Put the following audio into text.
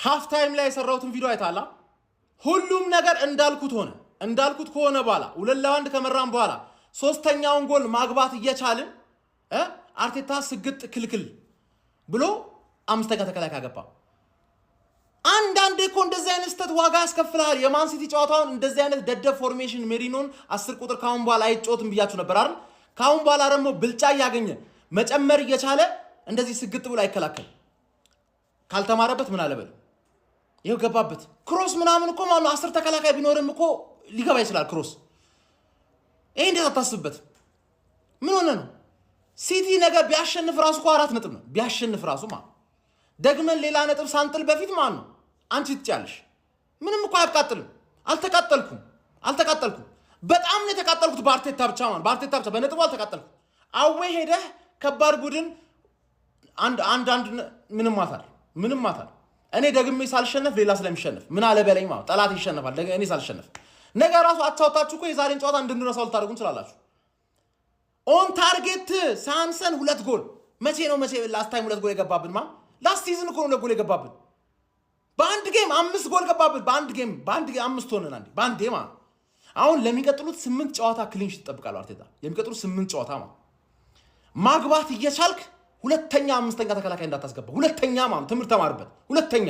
ሃፍ ታይም ላይ የሰራውትን ቪዲዮ አይታላ ሁሉም ነገር እንዳልኩት ከሆነ በኋላ 2-1 ከመራን በኋላ ሶስተኛውን ጎል ማግባት እየቻልን አርቴታ ስግጥ ክልክል ብሎ አምስተኛ ተከላካይ አገባ አንዳንዴ እኮ እንደዚህ አይነት ስተት ዋጋ ያስከፍላል የማን ሲቲ ጨዋታውን እንደዚህ አይነት ደደብ ፎርሜሽን ሜሪኖን 10 ቁጥር ካሁን በኋላ አይጮትም ብያችሁ ነበር አይደል ካሁን በኋላ ደግሞ ብልጫ ያገኘ መጨመር እየቻለ እንደዚህ ስግጥ ብሎ አይከላከል ካልተማረበት ምን አለበል ይሄው ገባበት ክሮስ ምናምን እኮ ማነው 10 ተከላካይ ቢኖርም እኮ ሊገባ ይችላል ክሮስ ይሄ እንዴት አታስብበት ምን ሆነ ነው ሲቲ ነገር ቢያሸንፍ ራሱ እኮ 4 ነጥብ ነው ቢያሸንፍ ራሱ ማለት ደግመን ሌላ ነጥብ ሳንጥል በፊት ማን ነው አንቺ ትጫለሽ ምንም እኮ አያቃጥልም አልተቃጠልኩም በጣም ነው የተቃጠልኩት በአርቴታ ብቻ በነጥቡ አልተቃጠልኩም አዌ ሄደ ከባድ ቡድን አንድ ምንም ማታል እኔ ደግሜ ሳልሸነፍ ሌላ ስለሚሸነፍ ምን አለ በለኝ ማለት ጠላት ይሸነፋል እኔ ሳልሸነፍ ነገ ራሱ አቻውታችሁ እኮ የዛሬን ጨዋታ እንድንረሳው ልታደርጉን ትችላላችሁ ኦን ታርጌት ሳንሰን 2 ጎል መቼ ላስት ታይም 2 ጎል የገባብን ማለት ላስት ሲዝን እኮ ነው 2 ጎል የገባብን በአንድ ጌም 5 ጎል ገባብን በአንድ ጌም 5 ሆነን አንዴ በአንድ ጌም አሁን ለሚቀጥሉት 8 ጨዋታ ክሊን ሺት ተጠብቃለሁ አርቴታ የሚቀጥሉት 8 ጨዋታ ማግባት እየቻልክ ሁለተኛ አምስተኛ ተከላካይ እንዳታስገባ ሁለተኛ ማለት ትምርት ተማርበት ሁለተኛ